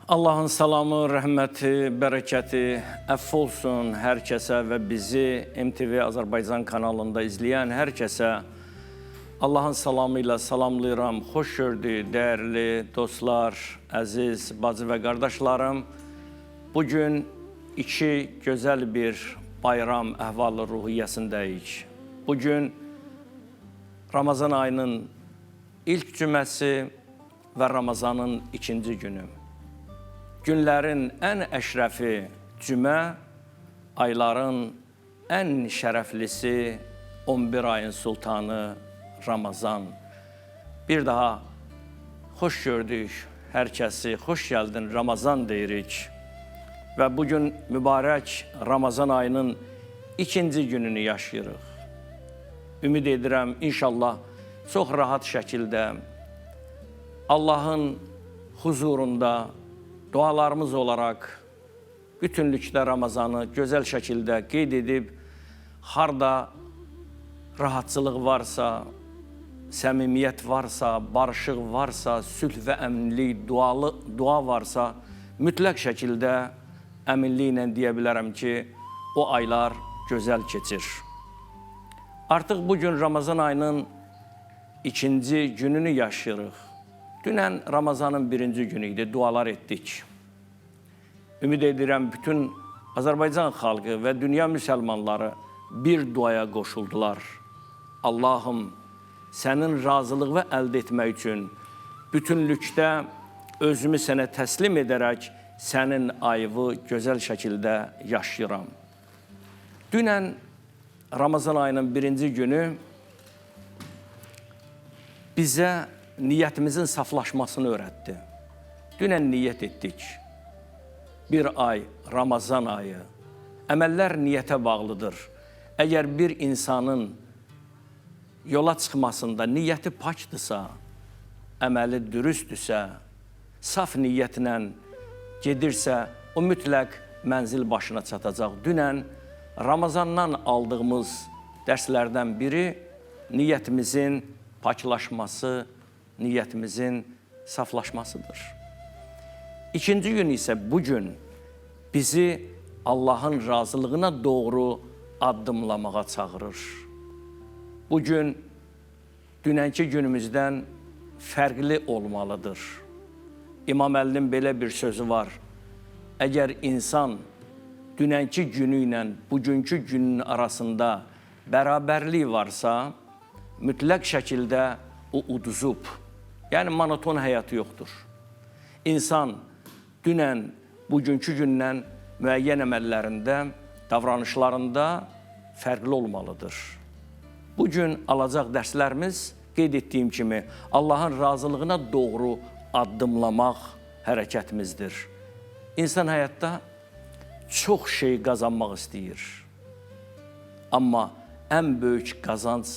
Allahın salamı, rəhməti, bərəkəti, əff olsun hər kəsə və bizi MTV Azərbaycan kanalında izləyən hər kəsə Allahın salamı ilə salamlayıram. Xoş gördük, dəyərli dostlar, əziz bacı və qardaşlarım. Bugün iki gözəl bir bayram əhvalı ruhiyyəsindəyik. Bugün Ramazan ayının ilk cüməsi və Ramazanın ikinci günü. Günlərin ən əşrəfi cümə, ayların ən şərəflisi 11 ayın sultanı Ramazan. Bir daha xoş gördük hər kəsi, xoş gəldin Ramazan deyirik. Və bugün mübarək Ramazan ayının ikinci gününü yaşayırıq. Ümid edirəm, inşallah çox rahat şəkildə Allahın huzurunda dualarımız olaraq bütünlükdə Ramazanı gözəl şəkildə qeyd edib, harda rahatçılıq varsa, səmimiyyət varsa, barışıq varsa, sülh və əminlik, dua varsa, mütləq şəkildə əminliklə deyə bilərəm ki, o aylar gözəl keçir. Artıq bugün Ramazan ayının ikinci gününü yaşayırıq. Dünən Ramazanın birinci günü idi, dualar etdik. Ümid edirəm, bütün Azərbaycan xalqı və dünya müsəlmanları bir duaya qoşuldular. Allahım, sənin razılığını əldə etmək üçün bütünlükdə özümü sənə təslim edərək sənin ayını gözəl şəkildə yaşayıram. Dünən Ramazan ayının birinci günü bizə niyyətimizin saflaşmasını öyrətdi. Dünən niyyət etdik. Bir ay, Ramazan ayı. Əməllər niyyətə bağlıdır. Əgər bir insanın yola çıxmasında niyyəti pakdırsa, əməli dürüstdürsə, saf niyyətlə gedirsə, o mütləq mənzil başına çatacaq. Dünən Ramazandan aldığımız dərslərdən biri niyyətimizin paklaşması, niyyətimizin saflaşmasıdır. İkinci gün isə bugün bizi Allahın razılığına doğru addımlamağa çağırır. Bugün dünənki günümüzdən fərqli olmalıdır. İmam Əlinin belə bir sözü var. Əgər insan dünənki günü ilə bugünkü günün arasında bərabərlik varsa, mütləq şəkildə o uduzub. Yəni, monoton həyatı yoxdur. İnsan dünən, bugünkü gündən müəyyən əməllərində, davranışlarında fərqli olmalıdır. Bugün alacaq dərslərimiz, qeyd etdiyim kimi, Allahın razılığına doğru addımlamaq hərəkətimizdir. İnsan həyatda çox şey qazanmaq istəyir. Amma ən böyük qazanc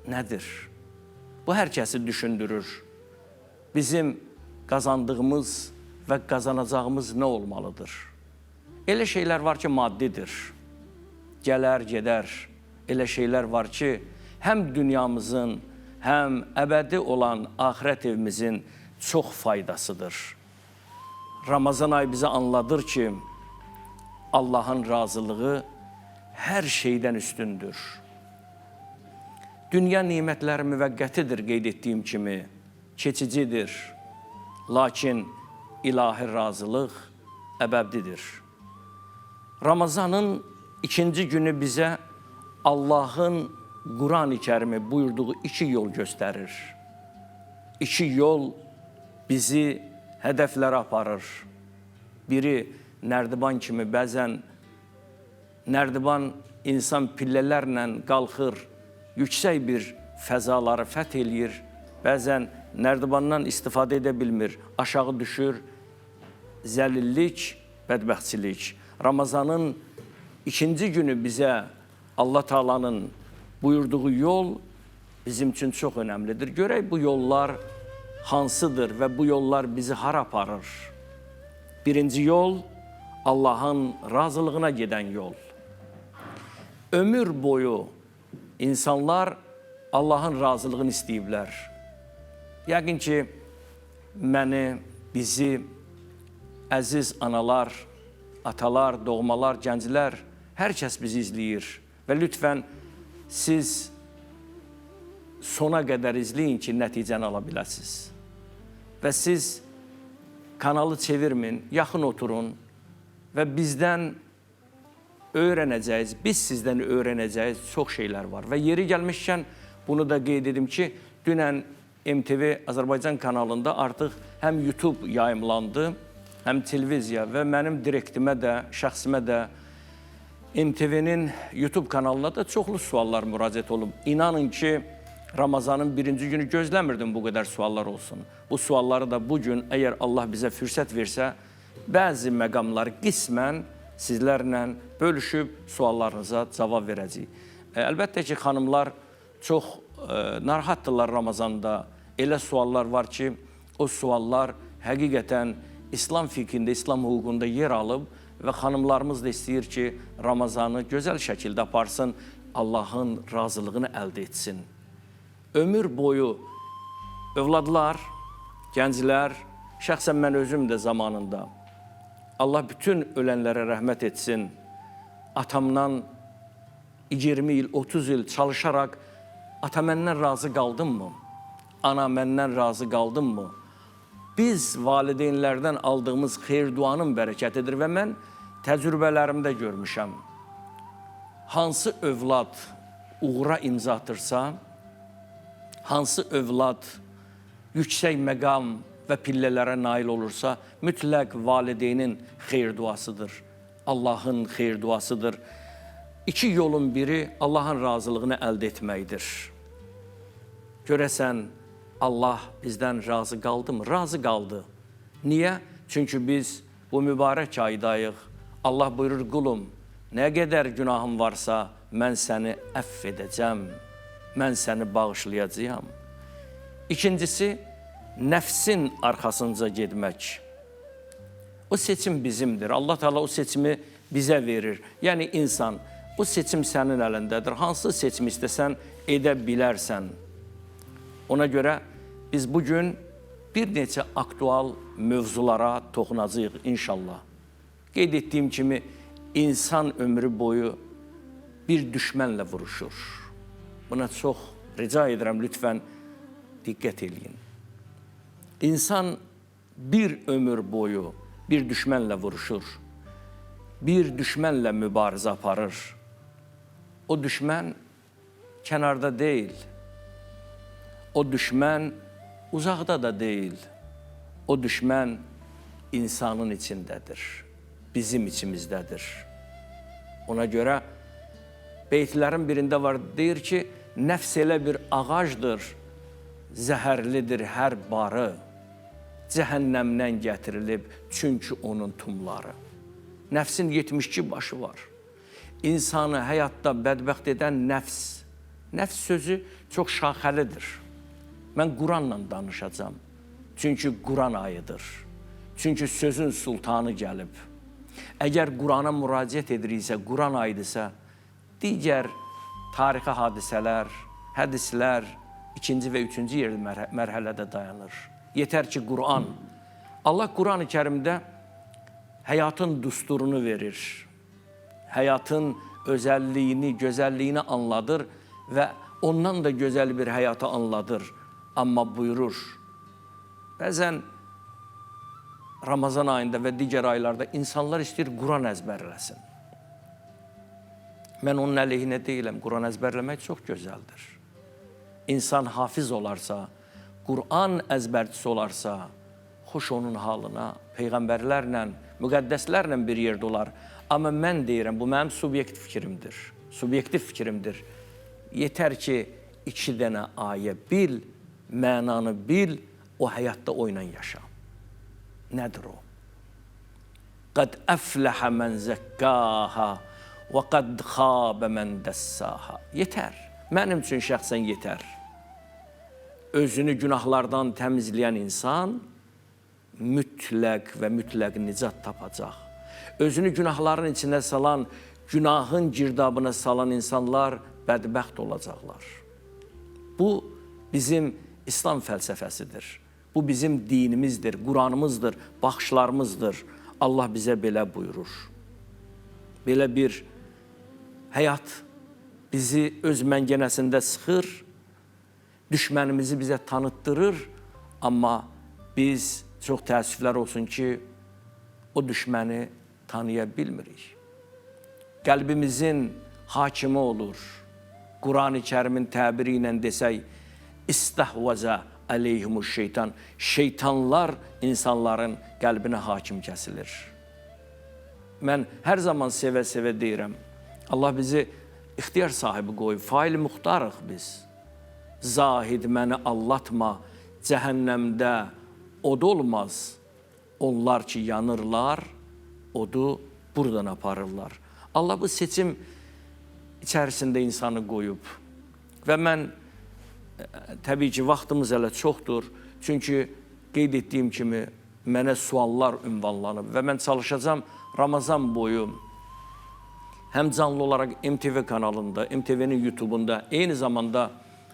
nədir? Bu, hər kəsi düşündürür. Bizim qazandığımız və qazanacağımız nə olmalıdır? Elə şeylər var ki, maddidir. Gələr, gedər. Elə şeylər var ki, həm dünyamızın, həm əbədi olan axirət evimizin çox faydasıdır. Ramazan ayı bizə anladır ki, Allahın razılığı hər şeydən üstündür. Dünya nimətləri müvəqqətidir, qeyd etdiyim kimi, keçicidir. Lakin ilahi razılıq əbədidir. Ramazanın ikinci günü bizə Allahın Quran-ı Kərimi buyurduğu iki yol göstərir. İki yol bizi hədəflərə aparır. Biri nərdiban kimi, bəzən nərdiban insan pillələrlə qalxır, yüksək bir fəzaları fəth eləyir, bəzən nərdibandan istifadə edə bilmir, aşağı düşür, zəlillik, bədbəxtçilik. Ramazanın ikinci günü bizə Allah Taala'nın buyurduğu yol bizim üçün çox önəmlidir. Görək bu yollar hansıdır və bu yollar bizi hara aparır? Birinci yol, Allahın razılığına gedən yol. Ömür boyu insanlar Allahın razılığını istəyiblər. Yəqin ki, məni, bizi əziz analar, atalar, doğmalar, gənclər, hər kəs bizi izləyir və lütfən siz sona qədər izləyin ki, nəticəni ala biləsiniz. Və siz kanalı çevirmin, yaxın oturun və bizdən öyrənəcəyiniz, biz sizdən öyrənəcəyiniz çox şeylər var. Və yeri gəlmişkən bunu da qeyd edim ki, dünən MTV Azərbaycan kanalında artıq həm YouTube yayımlandı, həm televiziya və mənim direktimə də, şəxsimə də MTV-nin YouTube kanalına da çoxlu suallar müraciət olub. İnanın ki, Ramazanın birinci günü gözləmirdim bu qədər suallar olsun. Bu sualları da bugün, əgər Allah bizə fürsət versə, bəzi məqamları qismən sizlərlə bölüşüb suallarınıza cavab verəcəyik. Əlbəttə ki, xanımlar çox narahatdırlar Ramazanda. Elə suallar var ki, o suallar həqiqətən İslam fikrində, İslam hüququnda yer alıb və xanımlarımız da istəyir ki, Ramazanı gözəl şəkildə aparsın, Allahın razılığını əldə etsin. Ömür boyu övladlar, gənclər, şəxsən mən özüm də zamanında Allah bütün ölənlərə rəhmət etsin. Atamdan 20 il, 30 il çalışaraq ata məndən razı qaldın mı? Ana məndən razı qaldın mı? Biz valideynlərdən aldığımız xeyir duanın bərəkətidir və mən təcrübələrimdə görmüşəm. Hansı övlad uğura imza atırsa, hansı övlad yüksək məqam və pillələrə nail olursa, mütləq valideynin xeyir duasıdır, Allahın xeyir duasıdır. İki yolun biri Allahın razılığını əldə etməkdir. Görəsən, Allah bizdən razı qaldı mı? Razı qaldı. Niyə? Çünki biz bu mübarək aydayıq. Allah buyurur, qulum, nə qədər günahım varsa, mən səni əff edəcəm, mən səni bağışlayacağam. İkincisi, nəfsin arxasınca getmək. O seçim bizimdir. Allah Teala o seçimi bizə verir. Yəni insan, bu seçim sənin əlindədir. Hansı seçimi istəsən, edə bilərsən. Ona görə biz bugün bir neçə aktual mövzulara toxunacağıq inşallah. Qeyd etdiyim kimi, insan ömrü boyu bir düşmənlə vuruşur. Buna çox rica edirəm, lütfən diqqət edin. İnsan bir ömür boyu bir düşmənlə vuruşur. Bir düşmənlə mübarizə aparır. O düşmən kənarda deyil. O düşmən uzaqda da deyil. O düşmən insanın içindədir. Bizim içimizdədir. Ona görə beytlərin birində var, deyir ki, nəfs elə bir ağacdır, zəhərlidir hər barı, cəhənnəmdən gətirilib, çünki onun tumları. Nəfsin 72 başı var. İnsanı həyatda bədbəxt edən nəfs. Nəfs sözü çox şaxəlidir. Mən Quranla danışacağım. Çünki Quran ayıdır. Çünki sözün sultanı gəlib. Əgər Qurana müraciət ediriksə, Quran ayıdırsa, digər tarixi hadisələr, hədislər ikinci və üçüncü mərhələdə dayanır. Yetər ki, Quran. Allah Quran-ı Kərimdə həyatın düsturunu verir. Həyatın özəlliyini, gözəlliyini anladır və ondan da gözəl bir həyatı anladır. Amma buyurur, bəzən Ramazan ayında və digər aylarda insanlar istəyir Quran əzbərləsin. Mən onun əleyhinə deyiləm, Quran əzbərləmək çox gözəldir. İnsan hafiz olarsa, Quran əzbərçisi olarsa, xoş onun halına, peyğəmbərlərlə, müqəddəslərlə bir yerdə olar. Amma mən deyirəm, bu mənim subyektiv fikrimdir. Subyektiv fikrimdir. Yetər ki, 2 dənə ayə bil, mənanı bil, o həyatda oyla yaşa. Nədir o? Qad əfləhə mən zəkkâhə və qad xabə mən dəssâhə. Yetər. Mənim üçün şəxsən yetər. Özünü günahlardan təmizləyən insan mütləq və mütləq nicat tapacaq. Özünü günahların içində salan, günahın girdabına salan insanlar bədbəxt olacaqlar. Bu bizim İslam fəlsəfəsidir. Bu bizim dinimizdir, Quranımızdır, baxışlarımızdır. Allah bizə belə buyurur. Belə bir həyat bizi öz məngənəsində sıxır, düşmənimizi bizə tanıtdırır, amma biz çox təəssüflər olsun ki, o düşməni tanıya bilmirik. Qəlbimizin hakimi olur. Qur'an-ı Kərimin təbiri ilə desək, İstəhvəzə əleyhimuş şeytan. Şeytanlar insanların qəlbinə hakim kəsilir. Mən hər zaman sevə-sevə deyirəm, Allah bizi ixtiyar sahibi qoyub, fail muxtarıq biz. Zahid məni allatma, cəhənnəmdə od olmaz. Onlar ki yanırlar, odu buradan aparırlar. Allah bu seçim içərisində insanı qoyub. Və mən, təbii ki, vaxtımız hələ çoxdur. Çünki qeyd etdiyim kimi, mənə suallar ünvanlanıb və mən çalışacağım Ramazan boyu həm canlı olaraq MTV kanalında, MTV'nin YouTube'unda, eyni zamanda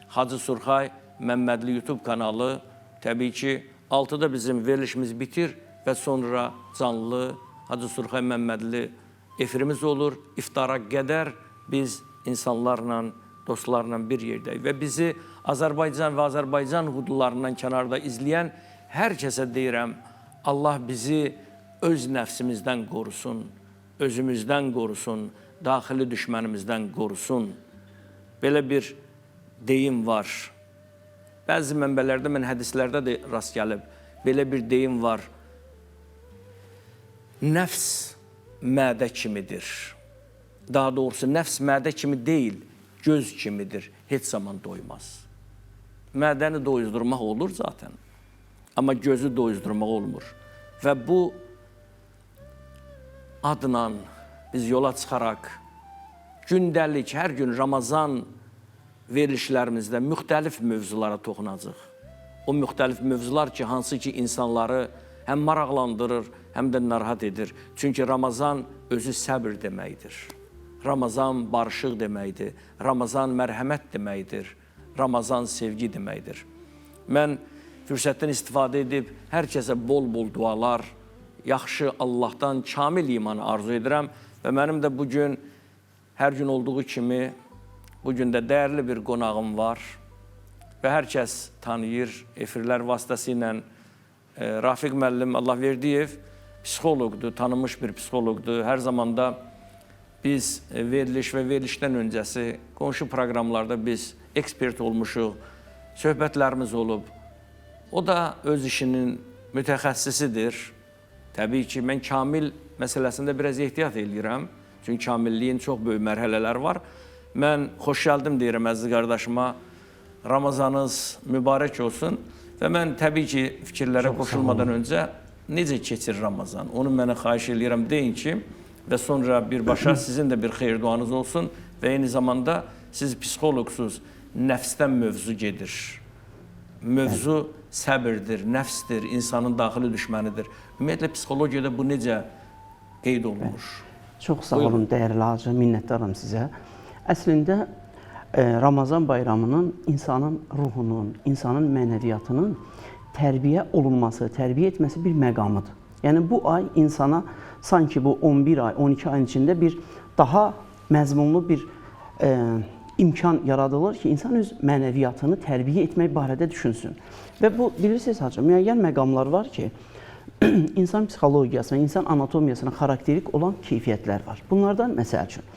Hacı Surxay Məmmədli YouTube kanalı, təbii ki, 6-da bizim verilişimiz bitir və sonra canlı Hacı Surxay Məmmədli efirimiz olur. İftara qədər biz insanlarla, dostlarla bir yerdəyik və bizi Azərbaycan və Azərbaycan hududlarından kənarda izləyən hər kəsə deyirəm, Allah bizi öz nəfsimizdən qorusun, özümüzdən qorusun, daxili düşmənimizdən qorusun. Belə bir deyim var. Bəzi mənbələrdə, mən hədislərdə də rast gəlib, belə bir deyim var. Nəfs mədə kimidir. Daha doğrusu, nəfs mədə kimi deyil, göz kimidir. Heç zaman doymaz. Mədəni doyuzdurmaq olur zaten. Amma gözü doyuzdurmaq olmur. Və bu adla biz yola çıxaraq gündəlik, hər gün Ramazan verilişlərimizdə müxtəlif mövzulara toxunacaq. O müxtəlif mövzular ki, hansı ki insanları həm maraqlandırır, həm də narahat edir. Çünki Ramazan özü səbr deməkdir. Ramazan barışıq deməkdir. Ramazan mərhəmət deməkdir. Ramazan sevgi deməkdir. Mən fürsətdən istifadə edib hər kəsə bol-bol dualar, yaxşı Allahdan kamil imanı arzu edirəm və mənim də bugün hər gün olduğu kimi bugün də dəyərli bir qonağım var və hər kəs tanıyır efirlər vasitəsilə. Rafiq müəllim Allahverdiyev psixoloqdur, tanınmış bir psixoloqdur. Hər zamanda biz veriliş və verilişdən öncəsi qonşu proqramlarda biz ekspert olmuşuq, söhbətlərimiz olub. O da öz işinin mütəxəssisidir. Təbii ki, mən kamil məsələsində biraz ehtiyat edirəm. Çünki kamilliyin çox böyük mərhələləri var. Mən xoş gəldim deyirəm əziz qardaşıma. Ramazanınız mübarək olsun. Və mən təbii ki, fikirlərə qoşulmadan öncə necə keçir Ramazan? Onu mənə xahiş edirəm deyin ki, və sonra birbaşa sizin də bir xeyir duanız olsun və eyni zamanda siz psixoloqsuz, nəfsdən mövzu gedir. Mövzu səbirdir, nəfsdir, insanın daxili düşmənidir. Ümumiyyətlə, psixologiyada bu necə qeyd olunur? Çox sağ olun, dəyərli hacı, minnətdaram sizə. Əslində, Ramazan bayramının insanın ruhunun, insanın mənəviyyatının tərbiyə olunması, tərbiyə etməsi bir məqamıdır. Yəni, bu ay insana sanki bu 11 ay, 12 ayın içində bir daha məzmunlu bir imkan yaradılır ki, insan öz mənəviyyatını tərbiyə etmək barədə düşünsün. Və bu, bilirsiniz hacı, müəyyən məqamlar var ki, insan psixologiyasına, insan anatomiyasına xarakterik olan keyfiyyətlər var. Bunlardan məsəl üçün,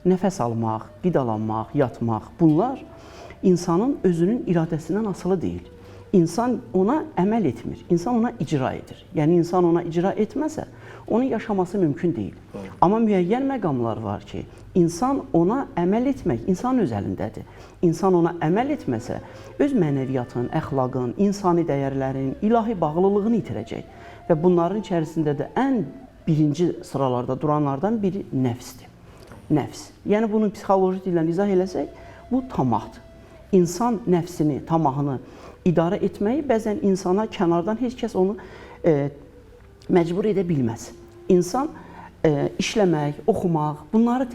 nəfəs almaq, qidalanmaq, yatmaq, bunlar insanın özünün iradəsindən asılı deyil. İnsan ona əməl etmir, insan ona icra edir. Yəni, insan ona icra etməsə, onun yaşaması mümkün deyil. Amma müəyyən məqamlar var ki, insan ona əməl etmək, insanın öz əlindədir. İnsan ona əməl etməsə, öz mənəviyyatın, əxlaqın, insani dəyərlərin, ilahi bağlılığını itirəcək. Və bunların içərisində də ən birinci sıralarda duranlardan biri nəfsdir. Nəfs. Yəni, bunu psixoloji dillə izah eləsək, bu tamahdır. İnsan nəfsini, tamahını idarə etməyi bəzən insana kənardan heç kəs onu məcbur edə bilməz. İnsan işləmək, oxumaq, bunları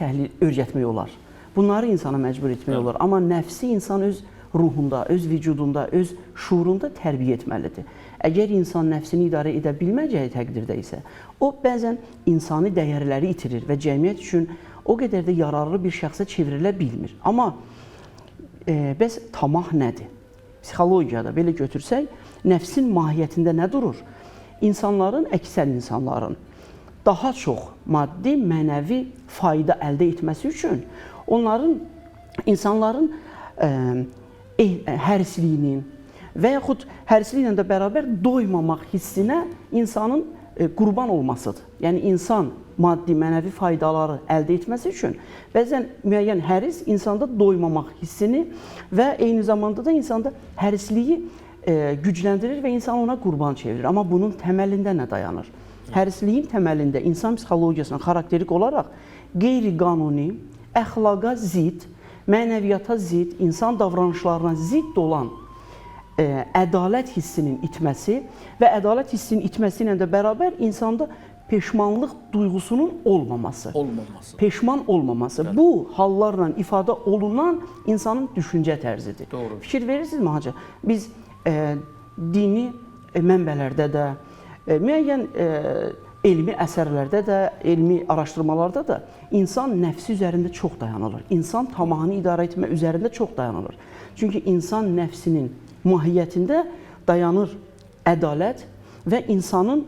öyrətmək olar. Bunları insana məcbur etmək olar. Amma nəfsi insan öz ruhunda, öz vücudunda, öz şuurunda tərbiyə etməlidir. Əgər insan nəfsini idarə edə bilməyəcəyi təqdirdə isə, o bəzən insani dəyərləri itirir və cəmiyyət üçün o qədər də yararlı bir şəxsə çevrilə bilmir. Amma bəs tamah nədir? Psixologiyada belə götürsək, nəfsin mahiyyətində nə durur? İnsanların, əksər insanların daha çox maddi, mənəvi fayda əldə etməsi üçün insanların hərisliyinin və yaxud hərisliklə də bərabər doymamaq hissinə insanın qurban olmasıdır. Yəni, insan maddi, mənəvi faydaları əldə etməsi üçün bəzən müəyyən həris insanda doymamaq hissini və eyni zamanda da insanda hərisliyi gücləndirir və insan ona qurban çevirir. Amma bunun təməlində nə dayanır? Hərisliyin təməlində insan psixologiyasına xarakterik olaraq qeyri-qanuni, əxlaqa zid, mənəviyyata zid, insan davranışlarına zidd olan ədalət hissinin itməsi və ədalət hissinin itməsi ilə də bərabər insanda peşmanlıq duyğusunun olmaması. Peşman olmaması. Bu hallarla ifadə olunan insanın düşüncə tərzidir. Doğru. Fikir verirsinizmi hacı? Biz dini mənbələrdə də, müəyyən elmi əsərlərdə də, elmi araşdırmalarda da insan nəfsi üzərində çox dayanılır. İnsan tamahını idarə etmə üzərində çox dayanılır. Çünki insan nəfsinin mahiyyətində dayanır ədalət və insanın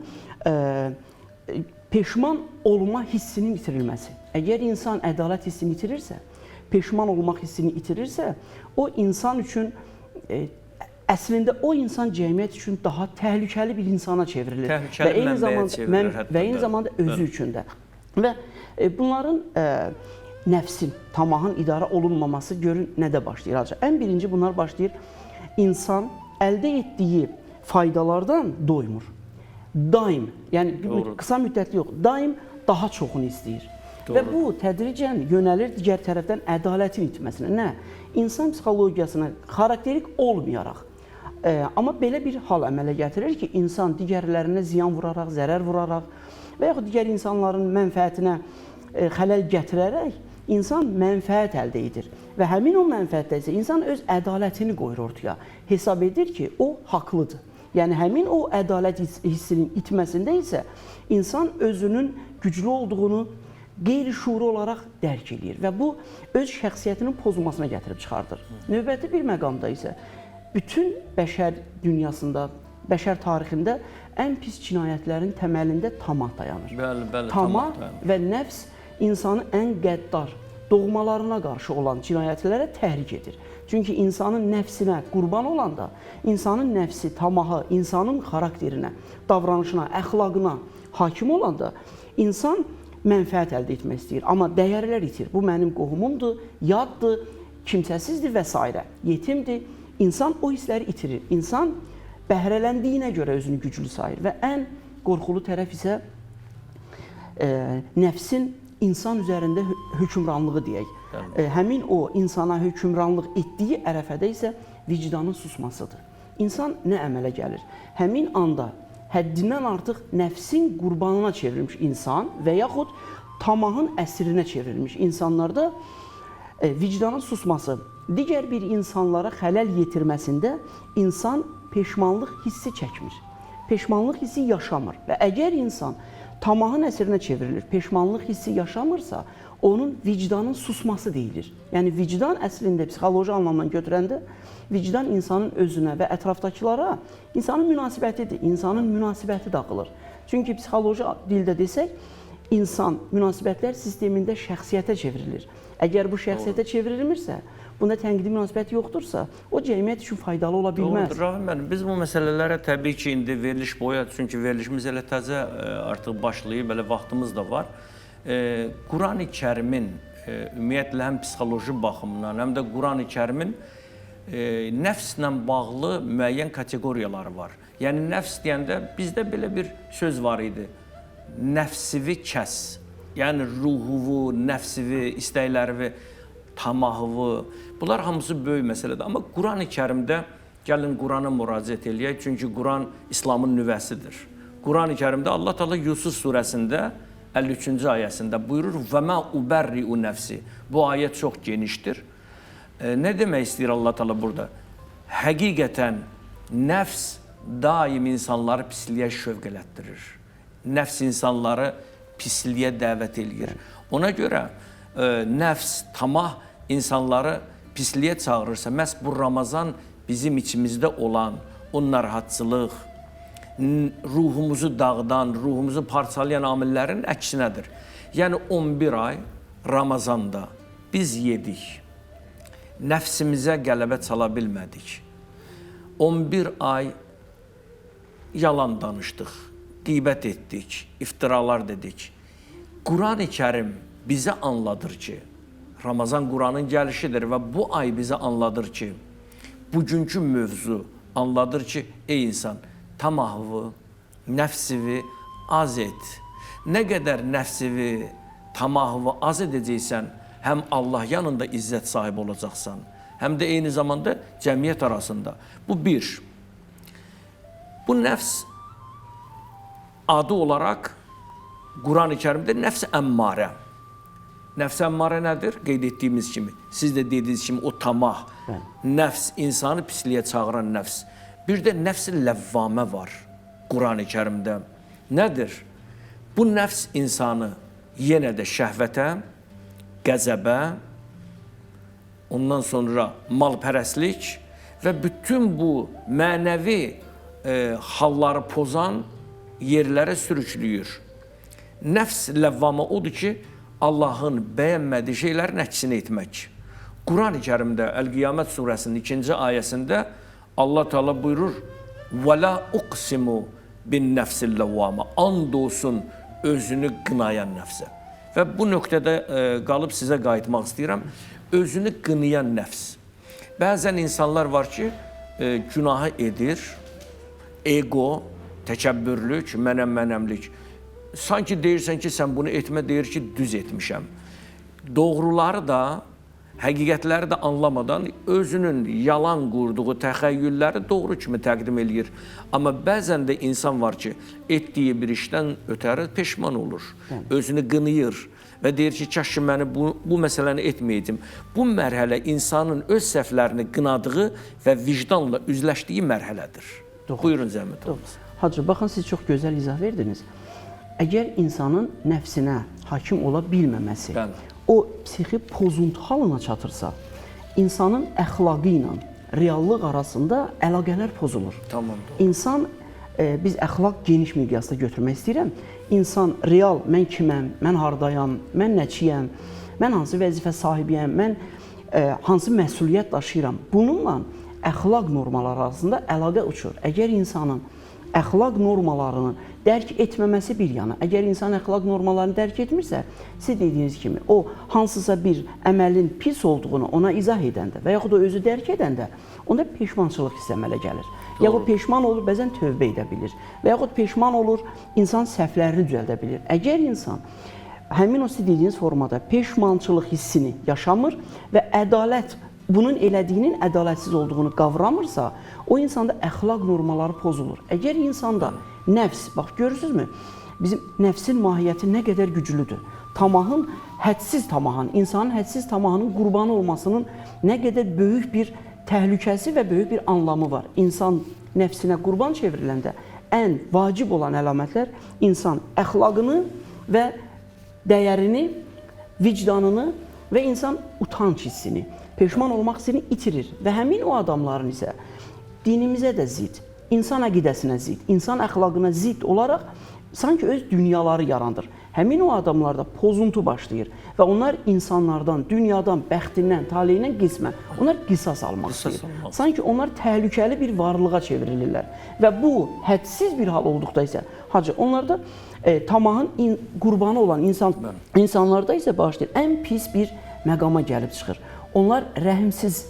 peşman olma hissinin itirilməsi. Əgər insan ədalət hissini itirirsə, peşman olmaq hissini itirirsə, o insan üçün əslində o insan cəmiyyət üçün daha təhlükəli bir insana çevrilir. Təhlükəli mənbəyə çevrilir hətta. Və eyni zamanda özü üçün də. Və bunların nəfsin, tamahın idarə olunmaması görün nədə başlayır? Ən birinci bunlar başlayır, insan əldə etdiyi faydalardan doymur. Daim, yəni qısa müddətli yox, daim daha çoxunu istəyir. Doğru. Və bu tədricən yönəlir digər tərəfdən ədalətin itməsinə. Nə? İnsan psixologiyasına xarakterik olmayaraq, amma belə bir hal əmələ gətirir ki, insan digərlərinə ziyan vuraraq, zərər vuraraq və yaxud digər insanların mənfəətinə xələl gətirərək insan mənfəət əldə edir. Və həmin o mənfəətdə isə insan öz ədalətini qoyur ortaya. Hesab edir ki, o haqlıdır. Yəni, həmin o ədalət hissinin itməsində isə insan özünün güclü olduğunu qeyri-şuuru olaraq dərk edir və bu öz şəxsiyyətinin pozulmasına gətirib çıxardır. Növbəti bir məqamda isə bütün bəşər dünyasında, bəşər tarixində ən pis cinayətlərin təməlində tamah dayanır. Bəli, tamah və nəfs insanı ən qəddar, doğmalarına qarşı olan cinayətlərə təhrik edir. Çünki insanın nəfsinə qurban olanda, insanın nəfsi, tamahı, insanın xarakterinə, davranışına, əxlaqına hakim olanda insan mənfəət əldə etmək istəyir. Amma dəyərlər itir. Bu mənim qohumumdur, yaddır, kimsəsizdir və s. Yetimdir. İnsan o hissləri itirir. İnsan bəhrələndiyinə görə özünü güclü sayır. Və ən qorxulu tərəf isə nəfsin insan üzərində hökmranlığı deyək. Həmin o insana hökmranlıq etdiyi ərəfədə isə vicdanın susmasıdır. İnsan nə əmələ gəlir? Həmin anda həddindən artıq nəfsin qurbanına çevrilmiş insan və yaxud tamahın əsrinə çevrilmiş insanlarda vicdanın susması, digər bir insanlara xələl yetirməsində insan peşmanlıq hissi çəkmir. Peşmanlıq hissi yaşamır və əgər insan tamahın əsrinə çevrilir, peşmanlıq hissi yaşamırsa, onun vicdanın susması deyilir. Yəni, vicdan əslində psixoloji anlamdan götürəndə, vicdan insanın özünə və ətrafdakılara insanın münasibətidir. İnsanın münasibəti dağılır. Çünki psixoloji dildə desək, insan münasibətlər sistemində şəxsiyyətə çevrilir. Əgər bu şəxsiyyətə çevrilmirsə, bunda tənqidi münasibət yoxdursa, o cəmiyyət üçün faydalı ola bilməz. Doğrudur, Rahim müəllim. Biz bu məsələlərə təbii ki, indi veriliş boyu, çünki verilişimiz elə təzə artıq başlayıb, elə vaxtımız da var. Quran-ı Kərimin ümumiyyətlə həm psixoloji baxımdan, həm də Quran-ı Kərimin nəfslə bağlı müəyyən kateqoriyaları var. Yəni, nəfs deyəndə bizdə belə bir söz var idi. Nəfsivi kəs. Yəni, ruhuvu, nəfsivi, istəklərivi, tamahıvı. Bunlar hamısı böyük məsələdir. Amma Quran-ı Kərimdə, gəlin Qurana müraciət eləyək, çünki Quran İslamın nüvəsidir. Quran-ı Kərimdə Allah Teala Yusuf surəsində 53-cü ayəsində buyurur və mə ubərri'u nəfsi. Bu ayə çox genişdir. Nə demək istəyir Allah Teala burada? həqiqətən nəfs daim insanları pisliyə şövq elətdirir. Nəfs insanları pisliyə dəvət eləyir. Ona görə nəfs, tamah insanları pisliyə çağırırsa, məhz bu Ramazan bizim içimizdə olan o narahatçılıq, ruhumuzu dağıdan, ruhumuzu parçalayan amillərin əksinədir. Yəni 11 ay Ramazanda biz yedik, nəfsimizə qələbə çala bilmədik. 11 ay yalan danışdıq, qeybət etdik, iftiralar dedik. Quran-ı Kərim bizə anladır ki, Ramazan Quranın gəlişidir və bu ay bizə anladır ki, bugünkü mövzu anladır ki, ey insan, tamahvı, nəfsivi az et. Nə qədər nəfsivi, tamahvı az edəcəksən, həm Allah yanında izzət sahibi olacaqsan, həm də eyni zamanda cəmiyyət arasında. Bu bir. Bu nəfs adı olaraq Quran-ı Kərimdə nəfs əmmarə. Nəfs əmmarə nədir? Qeyd etdiyimiz kimi, siz də dediyiniz kimi o tamah, nəfs, insanı pisliyə çağıran nəfs. Bir də nəfs-i ləvvamə var Quran-ı Kərimdə. Nədir? Bu nəfs insanı yenə də şəhvətə, qəzəbə, ondan sonra malpərəstlik və bütün bu mənəvi halları pozan yerlərə sürükləyir. Nəfs ləvvamə odur ki, Allahın bəyənmədiyi şeylərin əksini etmək. Quran-ı Kərimdə Əl-Qiyamət surəsinin 2-ci ayəsində Allah Teala buyurur: "Və la uqsimu bin nəfsil ləvvamə." And olsun özünü qınayan nəfsə. Və bu nöqtədə qalıb sizə qayıtmaq istəyirəm. Özünü qınayan nəfs. Bəzən insanlar var ki, günahı edir, ego, təkəbbürlük, mənəm-mənəmlik. Sanki deyirsən ki, sən bunu etmə, deyir ki, düz etmişəm. Doğruları da, həqiqətləri də anlamadan özünün yalan qurduğu təxəyyülləri doğru kimi təqdim eləyir. Amma bəzən də insan var ki, etdiyi bir işdən ötəri peşman olur, özünü qınayır və deyir ki, kaş ki, məni bu məsələni etməyəcəm. Bu mərhələ insanın öz səhvlərini qınadığı və vicdanla üzləşdiyi mərhələdir. Buyurun, zəhmət olunuz. Hacı, baxın, siz çox gözəl izah verdiniz. Əgər insanın nəfsinə hakim ola bilməməsi, o psixi pozuntu halına çatırsa, insanın əxlaqı ilə reallıq arasında əlaqələr pozulur. Tamam. İnsan, biz əxlaq geniş miqyasda götürmək istəyirəm. İnsan real, mən kiməm, mən hardayam, mən nəçiyəm, mən hansı vəzifə sahibiyəm, mən hansı məsuliyyət daşıyıram. Bununla əxlaq normaları arasında əlaqə uçur. Əgər insanın əxlaq normalarını dərk etməməsi bir yana, əgər insan əxlaq normalarını dərk etmirsə, siz dediyiniz kimi, o hansısa bir əməlin pis olduğunu ona izah edəndə və yaxud da özü dərk edəndə, onda peşmançılıq hissi əmələ gəlir. Yaxud peşman olur, bəzən tövbə edə bilir və yaxud peşman olur, insan səhvlərini düzəldə bilir. Əgər insan həmin o siz dediyiniz formada peşmançılıq hissini yaşamır və ədalət, bunun elədiyinin ədalətsiz olduğunu qavramırsa, o insanda əxlaq normaları pozulur. Əgər insanda nəfs, bax görürsünüzmü, bizim nəfsin mahiyyəti nə qədər güclüdür. Tamahın, hədsiz tamahın, insanın hədsiz tamahının qurbanı olmasının nə qədər böyük bir təhlükəsi və böyük bir anlamı var. İnsan nəfsinə qurban çevriləndə ən vacib olan əlamətlər insan əxlaqını və dəyərini, vicdanını və insan utanç hissini, peşman olmaq hissini itirir və həmin o adamların isə dinimizə də zid, insan əqidəsinə zid, insan əxlaqına zid olaraq sanki öz dünyaları yarandır. Həmin o adamlarda pozuntu başlayır və onlar insanlardan, dünyadan, bəxtindən, taleyindən qismən, onlar qisas almaq istəyir. Sanki onlar təhlükəli bir varlığa çevrilirlər və bu hədsiz bir hal olduqda isə, hacı, onlarda tamahın qurbanı olan insanlarda isə başlayır, ən pis bir məqama gəlib çıxır. Onlar rəhimsiz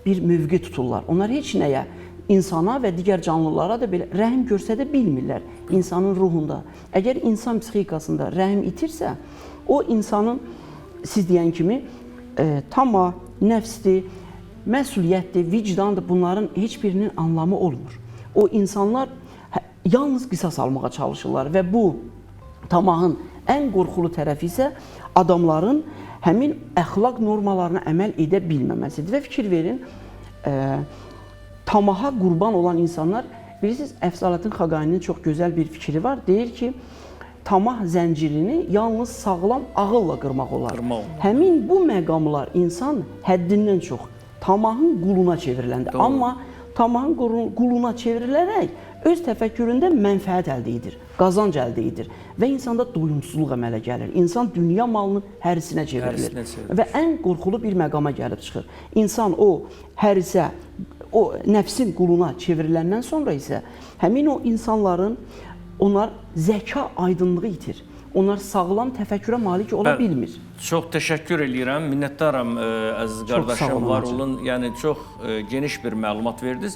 bir mövqe tuturlar. Onlar heç nəyə, insana və digər canlılara da belə rəhim göstərə bilmirlər insanın ruhunda. Əgər insan psixikasında rəhim itirsə, o insanın, siz deyən kimi, tamah, nəfsdir, məsuliyyətdir, vicdandır, bunların heç birinin anlamı olmur. O insanlar yalnız qisas almağa çalışırlar və bu tamahın ən qorxulu tərəfi isə adamların həmin əxlaq normalarına əməl edə bilməməsidir. Və fikir verin, tamaha qurban olan insanlar, bilirsiniz, Əfsalatın Xaqaninin çox gözəl bir fikri var. Deyir ki, tamah zəncirini yalnız sağlam ağılla qırmaq olar. Həmin bu məqamlar insan həddindən çox tamahın quluna çevriləndə. Doğru. Amma tamahın quluna çevrilərək öz təfəkküründə mənfəət əldə edir, qazanc əldə edir və insanda doyumsuzluq əmələ gəlir. İnsan dünya malının hərisinə çevrilir və ən qorxulu bir məqama gəlib çıxır. İnsan o hərisə, o nəfsin quluna çevriləndən sonra isə həmin o insanların, onlar zəka aydınlığı itir. Onlar sağlam təfəkkürə malik ola bilmir. Çox təşəkkür edirəm, minnətdaram əziz qardaşım, var olun. Yəni çox geniş bir məlumat verdiniz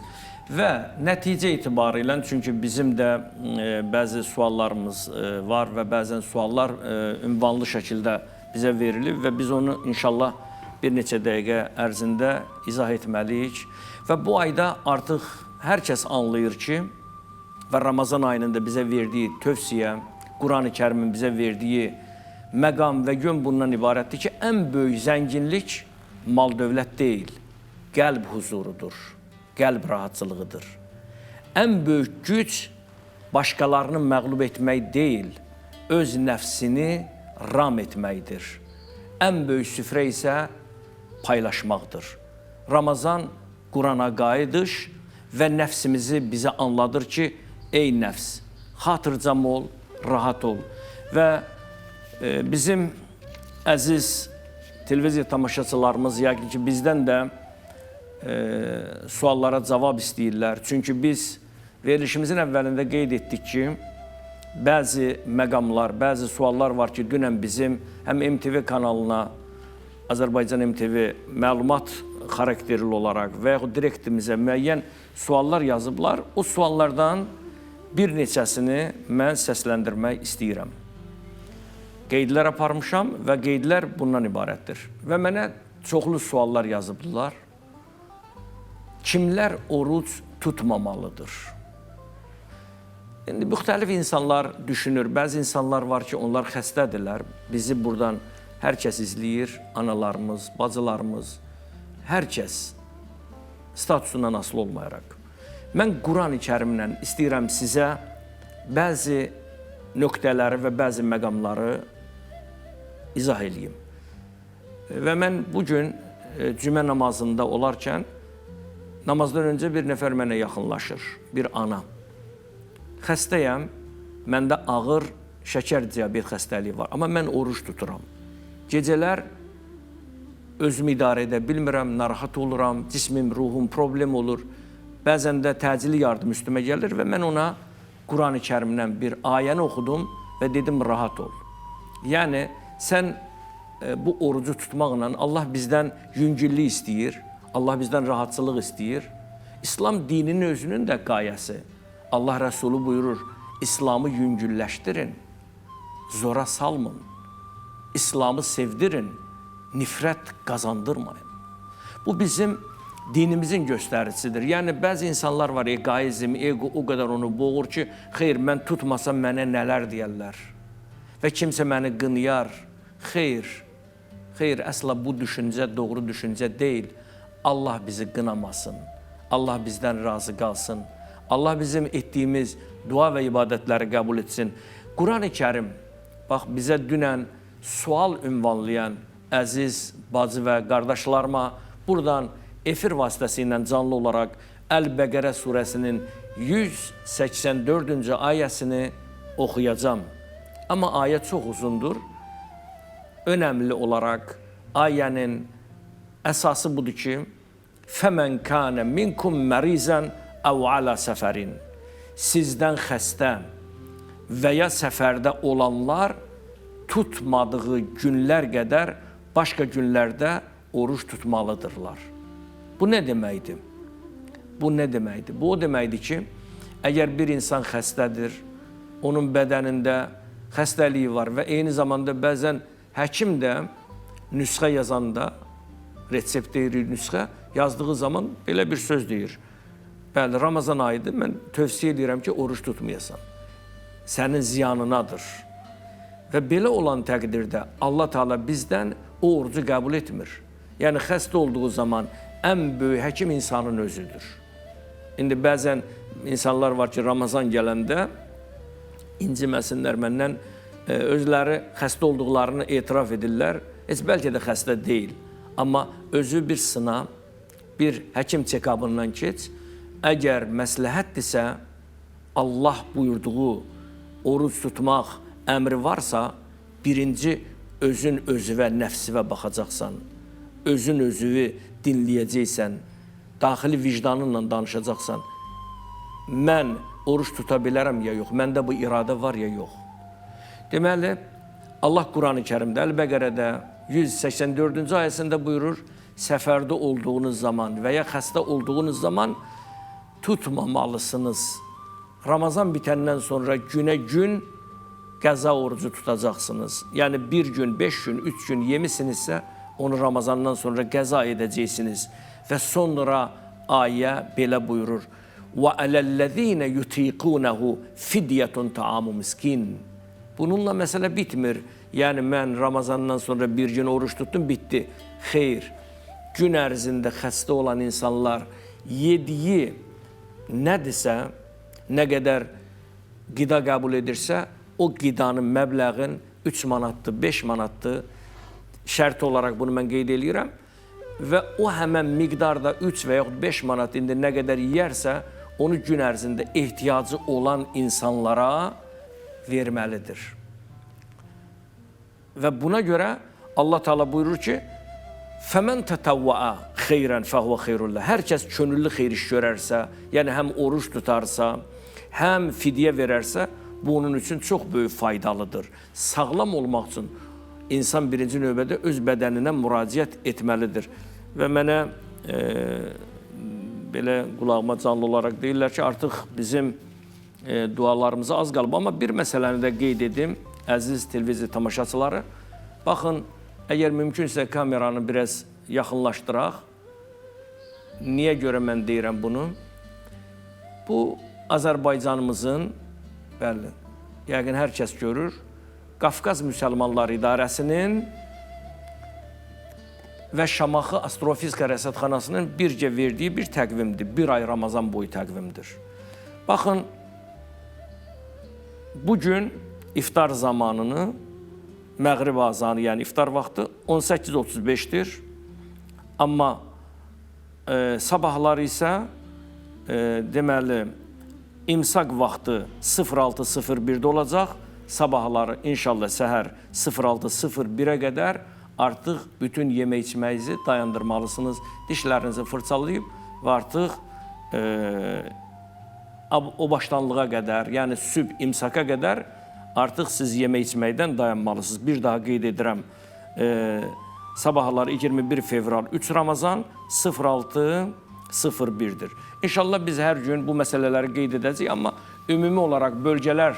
və nəticə etibarilə, çünki bizim də bəzi suallarımız var və bəzən suallar ünvanlı şəkildə bizə verilib və biz onu inşallah bir neçə dəqiqə ərzində izah etməliyik. Və bu ayda artıq hər kəs anlayır ki, və Ramazan ayının da bizə verdiyi tövsiyə, Quran-ı Kərimin bizə verdiyi məqam və yön bundan ibarətdir ki, ən böyük zənginlik mal-dövlət deyil, qəlb huzurudur, qəlb rahatçılığıdır. Ən böyük güc başqalarını məğlub etmək deyil, öz nəfsini ram etməkdir. Ən böyük süfrə isə paylaşmaqdır. Ramazan Qurana qayıdış və nəfsimizi bizə anladır ki, ey nəfs, xatırcam ol, rahat ol. Və bizim əziz televiziya tamaşaçılarımız yəqin ki, bizdən də suallara cavab istəyirlər. Çünki biz verilişimizin əvvəlində qeyd etdik ki, bəzi məqamlar, bəzi suallar var ki, dünən bizim həm MTV kanalına, Azərbaycan MTV məlumat xarakterli olaraq və yaxud direktimizə müəyyən suallar yazıblar. O suallardan bir neçəsini mən səsləndirmək istəyirəm. Qeydlər aparmışam və qeydlər bundan ibarətdir. Və mənə çoxlu suallar yazıbdılar. Kimlər oruc tutmamalıdır? İndi müxtəlif insanlar düşünür. Bəzi insanlar var ki, onlar xəstədirlər. Bizi buradan hər kəs izləyir. Analarımız, bacılarımız, hər kəs statusundan asılı olmayaraq. Mən Quran-ı Kərimlə istəyirəm sizə bəzi nöqtələri və bəzi məqamları izah edeyim. Və mən bugün cümə namazında olarkən namazdan öncə bir nəfər mənə yaxınlaşır, bir ana. Xəstəyəm, məndə ağır şəkər diabet xəstəliyi var, amma mən oruç tuturam. Gecələr özümü idarə edə bilmirəm, narahat oluram, cismim, ruhum problem olur. Bəzən də təcili yardım üstümə gəlir və mən ona Quran-ı Kərimdən bir ayəni oxudum və dedim, rahat ol. Yəni, sən bu orucu tutmaqla Allah bizdən yüngüllük istəyir, Allah bizdən rahatçılıq istəyir. İslam dininin özünün də qayəsi. Allah Rəsulü buyurur, İslamı yüngülləşdirin, zora salmın, İslamı sevdirin, nifrət qazandırmayın. Bu bizim dinimizin göstəricisidir. Yəni, bəzi insanlar var, egoizm, ego o qədər onu boğur ki, xeyr, mən tutmasam mənə nələr deyərlər və kimsə məni qınıyar. Xeyr, əsla bu düşüncə doğru düşüncə deyil. Allah bizi qınamasın, Allah bizdən razı qalsın, Allah bizim etdiyimiz dua və ibadətləri qəbul etsin. Quran-ı Kərim, bax, bizə dünən sual ünvanlayan əziz bacı və qardaşlarıma buradan efir vasitəsilə canlı olaraq Əl-Bəqərə surəsinin 184-cü ayəsini oxuyacam. Amma ayə çox uzundur. Önəmli olaraq ayənin əsası budur ki, فَمَنْ كَانَ مِنْكُمْ مَرِيزًا اَوْ عَلَى سَفَرٍ Sizdən xəstə və ya səfərdə olanlar tutmadığı günlər qədər başqa günlərdə oruç tutmalıdırlar. Bu nə deməkdir? Bu nə deməkdir? Bu o deməkdir ki, əgər bir insan xəstədir, onun bədənində xəstəliyi var və eyni zamanda bəzən həkim də nüsxə yazanda, resept deyir, nüsxə yazdığı zaman belə bir söz deyir. Bəli, Ramazan ayıdır, mən tövsiyə edirəm ki, oruç tutmayasan. Sənin ziyanınadır. Və belə olan təqdirdə Allah Teala bizdən o orucu qəbul etmir. Yəni, xəstə olduğu zaman ən böyük həkim insanın özüdür. İndi bəzən insanlar var ki, Ramazan gələndə inciməsinlər məndən, özləri xəstə olduqlarını etiraf edirlər. Heç bəlkə də xəstə deyil. Amma özü bir sına, bir həkim çekabından keç. Əgər məsləhətdirsə, Allah buyurduğu oruç tutmaq əmri varsa, birinci özün özüvə, nəfsivə baxacaqsan. Özün özüvü dinləyəcəksən. Daxili vicdanınla danışacaqsan. Mən oruç tuta bilərəm ya yox, məndə bu iradə var ya yox. Deməli, Allah Quran-ı Kərimdə, Əl-Bəqərədə 184-cü ayəsində buyurur, səfərdə olduğunuz zaman və ya xəstə olduğunuz zaman tutmamalısınız. Ramazan bitəndən sonra günə gün qəza orucu tutacaqsınız. Yəni bir gün, 5 gün, 3 gün yemisinizsə, onu Ramazandan sonra qəza edəcəksiniz. Və sonra ayə belə buyurur. وَعَلَى الَّذ۪ينَ يُتِيقُونَهُ فِدْيَةٌ تَعَامُ مِسْكِينَ. Bununla məsələ bitmir. Yəni mən Ramazandan sonra bir gün oruç tutdum, bitdi. Xeyr, gün ərzində xəstə olan insanlar yediyi nədirsə, nə qədər qida qəbul edirsə, o qidanın məbləğin 3 manatdır, 5 manatdır. Şərt olaraq bunu mən qeyd edirəm. Və o həmən miqdarda 3 və yaxud 5 manat indi nə qədər yiyərsə, onu gün ərzində ehtiyacı olan insanlara verməlidir. Və buna görə Allah Teala buyurur ki, فَمَنْ تَتَوَّعَ خَيْرًا فَهُوَ خَيْرُ اللّٰهِ. Hər kəs könüllü xeyir iş görərsə, yəni həm oruç tutarsa, həm fidyə verərsə, bu onun üçün çox böyük faydalıdır. Sağlam olmaq üçün insan birinci növbədə öz bədəninə müraciət etməlidir. Və mənə belə qulağıma canlı olaraq deyirlər ki, artıq bizim dualarımıza az qalıb. Amma bir məsələni də qeyd edim, əziz televiziya tamaşaçıları. Baxın, əgər mümkünsə kameranı biraz yaxınlaşdıraq. Niyə görə mən deyirəm bunu? Bu, Azərbaycanımızın, bəli, yəqin hər kəs görür, Qafqaz Müsəlmanlar İdarəsinin və Şamaxı Astrofizika Rəsədxanasının bircə verdiyi bir təqvimdir. Bir ay Ramazan boyu təqvimdir. Baxın, bugün iftar zamanını, məğrib azanı, yəni iftar vaxtı 18:35-dir. Amma sabahları isə deməli, imsak vaxtı 06:01-də olacaq. Sabahları inşallah səhər 06:01-ə qədər artıq bütün yemək içməyinizi dayandırmalısınız. Dişlərinizi fırçalayıb və artıq o başlanlığa qədər, yəni sübh imsaka qədər artıq siz yemək içməkdən dayanmalısınız. Bir daha qeyd edirəm, sabahları 21 fevral 3 Ramazan 06:01-dir. İnşallah biz hər gün bu məsələləri qeyd edəcəyik, amma ümumi olaraq bölgələr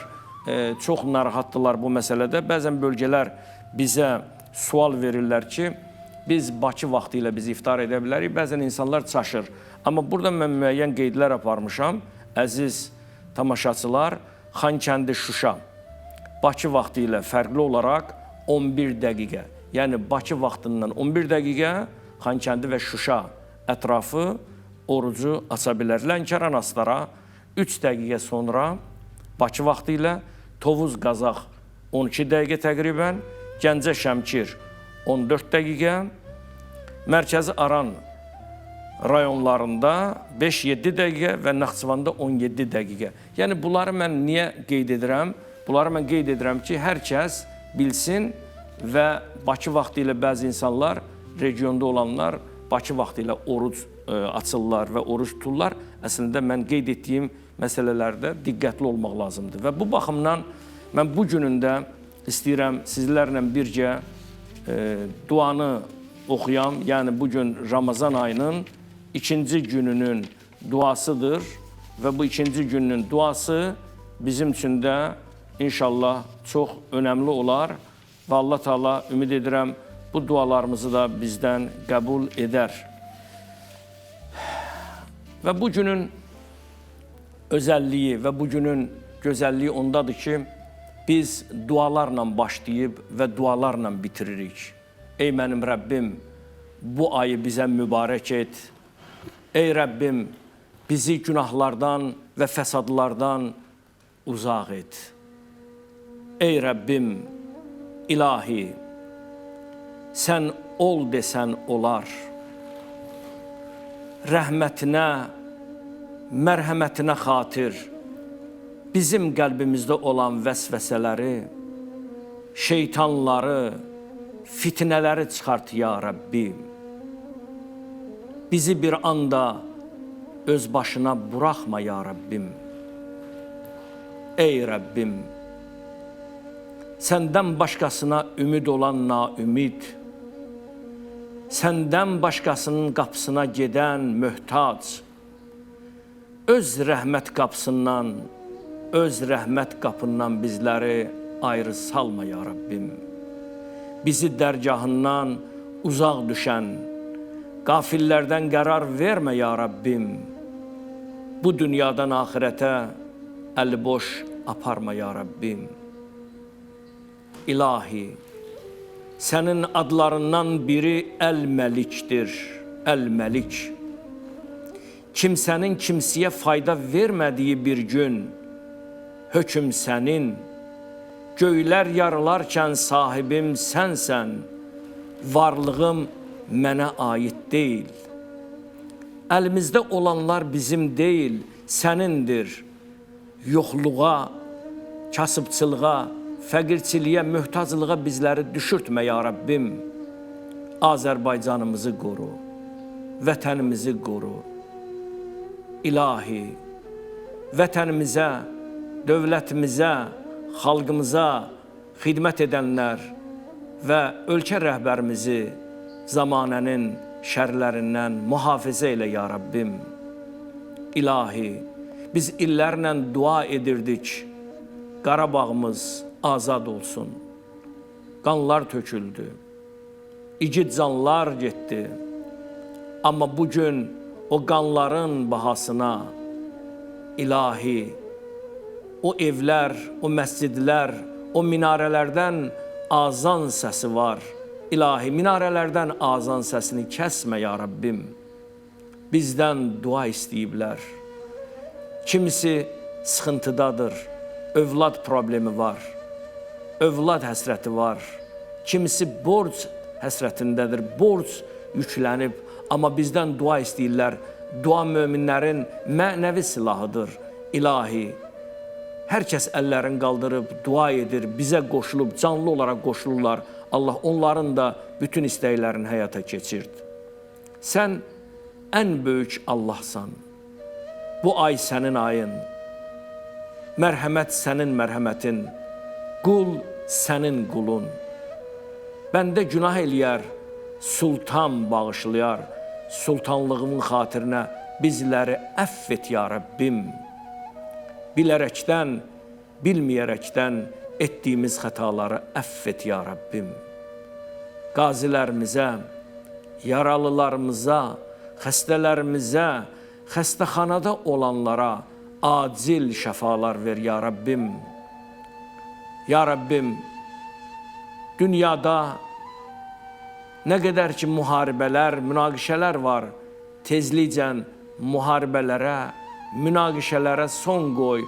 çox narahatdılar bu məsələdə. Bəzən bölgələr bizə sual verirlər ki, biz Bakı vaxtı ilə biz iftar edə bilərik. Bəzən insanlar çaşır. Amma burada mən müəyyən qeydlər aparmışam. Əziz tamaşaçılar, Xankəndi Şuşa Bakı vaxtı ilə fərqli olaraq 11 dəqiqə. Yəni Bakı vaxtından 11 dəqiqə Xankəndi və Şuşa ətrafı orucu aça bilər. Lənkəran Astara 3 dəqiqə sonra Bakı vaxtı ilə, Tovuz Qazax 12 dəqiqə təqribən, Gəncə Şəmkir 14 dəqiqə, Mərkəzi Aran rayonlarında 5-7 dəqiqə və Naxçıvanda 17 dəqiqə. Yəni bunları mən niyə qeyd edirəm? Bunları mən qeyd edirəm ki, hər kəs bilsin və Bakı vaxtı ilə bəzi insanlar, regionda olanlar Bakı vaxtı ilə oruc açırlar və oruc tuturlar. Əslində mən qeyd etdiyim məsələlərdə diqqətli olmaq lazımdır. Və bu baxımdan mən bu günündə istəyirəm sizlərlə bircə duanı oxuyam. Yəni bugün Ramazan ayının ikinci gününün duasıdır və bu ikinci günün duası bizim üçün də inşallah çox önəmli olar və Allah Teala ümid edirəm bu dualarımızı da bizdən qəbul edər. Və bu günün özəlliyi və bu günün gözəlliyi ondadır ki, biz dualarla başlayıb və dualarla bitiririk. Ey mənim Rəbbim, bu ayı bizə mübarək et. Ey Rəbbim, bizi günahlardan və fəsadlardan uzaq et. Ey Rəbbim, ilahi, sən ol desən olar. Rəhmətinə, mərhəmətinə xatir bizim qəlbimizdə olan vəsvəsələri, şeytanları, fitnələri çıxart ya Rəbbi. Bizi bir anda öz başına buraxma ya Rəbbim. Ey Rəbbim, səndən başqasına ümid olan naümid, səndən başqasının qapısına gedən möhtac, öz rəhmət qapısından, öz rəhmət qapından bizləri ayrı salma ya Rəbbim. Bizi dərgahından uzaq düşən, qafillərdən qərar vermə ya Rəbbim. Bu dünyadan axirətə əli boş aparma ya Rəbbim. İlahi, sənin adlarından biri Əl-Məlikdir, Əl-Məlik. Kimsənin kimsəyə fayda vermədiyi bir gün, hökm sənin, göylər yarılarkən sahibim sənsən, varlığım mənə aid deyil. Əlimizdə olanlar bizim deyil, sənindir. Yoxluğa, kasıbçılığa, fəqirçiliyə, möhtacılığa bizləri düşürtmə ya Rəbbim. Azərbaycanımızı qoru, vətənimizi qoru. İlahi, vətənimizə, dövlətimizə, xalqımıza xidmət edənlər və ölkə rəhbərimizi zamanənin şərlərindən mühafizə elə ya Rəbbim. İlahi, biz illərlə dua edirdik, Qarabağımız azad olsun. Qanlar töküldü, igid canlar getdi. Amma bugün o qanların bahasına, İlahi, o evlər, o məscidlər, o minarələrdən azan səsi var. İlahi, minarələrdən azan səsini kəsmə ya Rəbbim. Bizdən dua istəyiblər. Kimisi sıxıntıdadır, övlad problemi var, övlad həsrəti var. Kimisi borc həsrətindədir, borc yüklənib, amma bizdən dua istəyirlər. Dua möminlərin mənəvi silahıdır. İlahi, hər kəs əllərini qaldırıb, dua edir, bizə qoşulub, canlı olaraq qoşulurlar. Allah onların da bütün istəklərini həyata keçirdi. Sən ən böyük Allahsan. Bu ay sənin ayın. Mərhəmət sənin mərhəmətin. Qul sənin qulun. Bəndə günah eləyər, sultan bağışlayar. Sultanlığının xatirinə bizləri əff et ya Rəbbim. Bilərəkdən, bilməyərəkdən etdiyimiz xətaları əff et ya Rəbbim. Qazilərimizə, yaralılarımıza, xəstələrimizə, xəstəxanada olanlara acil şəfalar ver ya Rəbbim. Ya Rəbbim, dünyada nə qədər ki müharibələr, münaqişələr var, tezlikcən müharibələrə, münaqişələrə son qoy.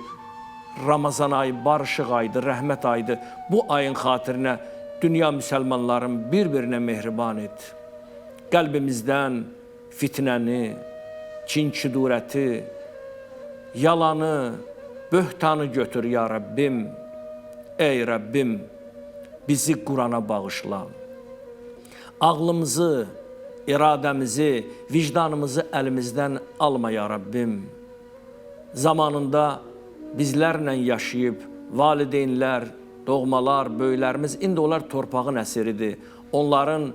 Ramazan ayı barışıq aydı, rəhmət aydı. Bu ayın xatirinə dünya müsəlmanların bir-birinə mehriban et. Qəlbimizdən fitnəni, kin-kudurəti, yalanı, böhtanı götür ya Rəbbim. Ey Rəbbim, bizi Qurana bağışla. Ağlımızı, iradəmizi, vicdanımızı əlimizdən alma ya Rəbbim. Zamanında bizlərlə yaşayıb, valideynlər, doğmalar, böyüklərimiz, indi onlar torpağın əsiridir. Onların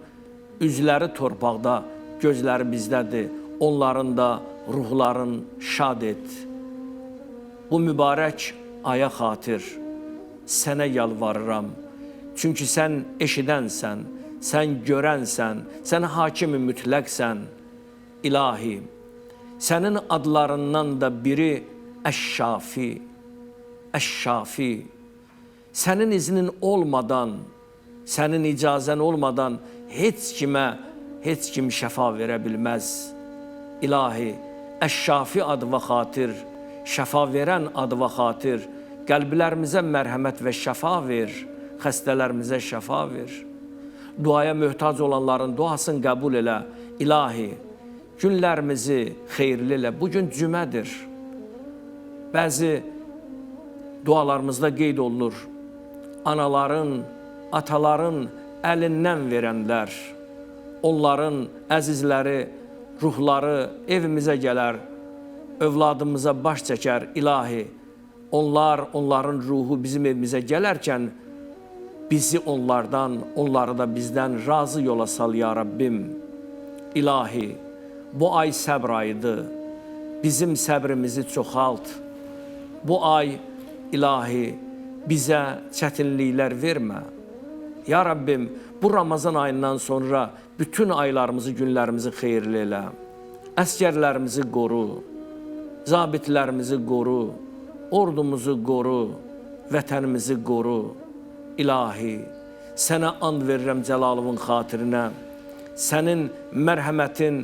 üzləri torpaqda, gözləri bizdədir. Onların da ruhların şad et. Bu mübarək aya xatir sənə yalvarıram. Çünki sən eşidənsən, sən görənsən, sən hakimi mütləqsən. İlahi, sənin adlarından da biri Əş-Şafi, Əş-Şafi. Sənin iznin olmadan, sənin icazən olmadan heç kim şəfa verə bilməz. İlahi, Əş-Şafi adı və xatir, şəfa verən adı və xatir, qəlblərimizə mərhəmət və şəfa ver, xəstələrimizə şəfa ver. Duaya möhtac olanların duasını qəbul elə, ilahi, günlərimizi xeyirli elə. Bugün cümədir. Bəzi dualarımızda qeyd olunur, anaların, ataların əlindən verənlər, onların əzizləri, ruhları evimizə gələr, övladımıza baş çəkər, ilahi. Onların ruhu bizim evimizə gələrkən, bizi onlardan, onları da bizdən razı yola sal, ya Rabbim. İlahi, bu ay səbr ayıdır, bizim səbrimizi çoxalt. Bu ay, ilahi, bizə çətinliklər vermə. Ya Rabbim, bu Ramazan ayından sonra bütün aylarımızı, günlərimizi xeyirli elə. Əskərlərimizi qoru, zabitlərimizi qoru, ordumuzu qoru, vətənimizi qoru. İlahi, sənə and verirəm Cəlalının xatirinə. Sənin mərhəmətin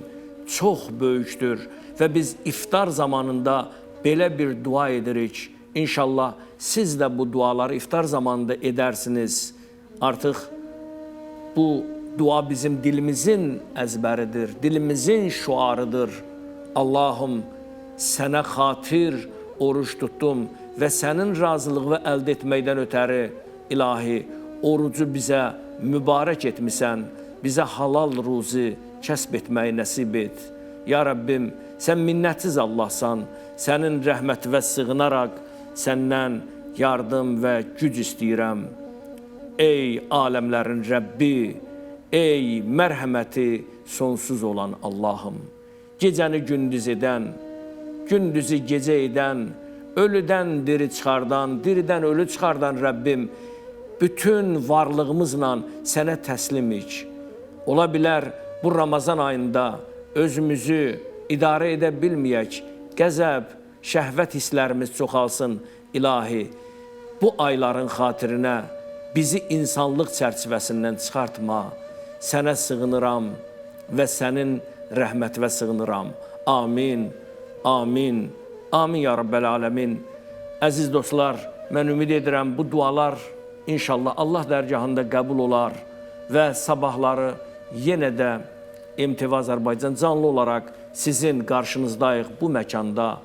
çox böyükdür və biz iftar zamanında belə bir dua edirik. İnşallah siz də bu duaları iftar zamanında edərsiniz. Artıq bu dua bizim dilimizin əzbəridir, dilimizin şuarıdır. Allahım, sənə xatir oruç tutdum və sənin razılığı əldə etməkdən ötəri, ilahi, orucu bizə mübarək etmisən, bizə halal ruzi kəsb etməyi nəsib et. Ya Rabbim, sən minnətsiz Allahsan, sənin rəhmətinə sığınaraq səndən yardım və güc istəyirəm. Ey aləmlərin Rəbbi, ey mərhəməti sonsuz olan Allahım, gecəni gündüz edən, gündüzü gecə edən, ölüdən diri çıxardan, diridən ölü çıxardan Rəbbim, bütün varlığımızla sənə təslimik. Ola bilər bu Ramazan ayında özümüzü idarə edə bilməyək, qəzəb, şəhvət hisslərimiz çoxalsın, ilahi. Bu ayların xatirinə bizi insanlıq çərçivəsindən çıxartma. Sənə sığınıram və sənin rəhmətinə sığınıram. Amin, amin, amin ya Rabbəl aləmin. Əziz dostlar, mən ümid edirəm bu dualar İnşallah Allah dərgahında qəbul olar və sabahları yenə də MTV Azərbaycan canlı olaraq sizin qarşınızdayıq bu məkanda,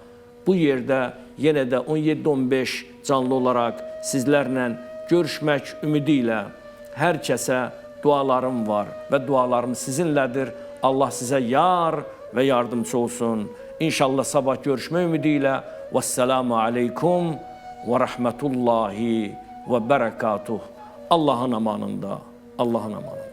bu yerdə yenə də 17-15 canlı olaraq sizlərlə görüşmək ümidi ilə hər kəsə dualarım var və dualarım sizinlədir. Allah sizə yar və yardımcı olsun. İnşallah sabah görüşmək ümidi ilə. Vəssalamu aleykum və rəhmətullahi və bərəkatuh. Allahın amanında, Allahın amanında.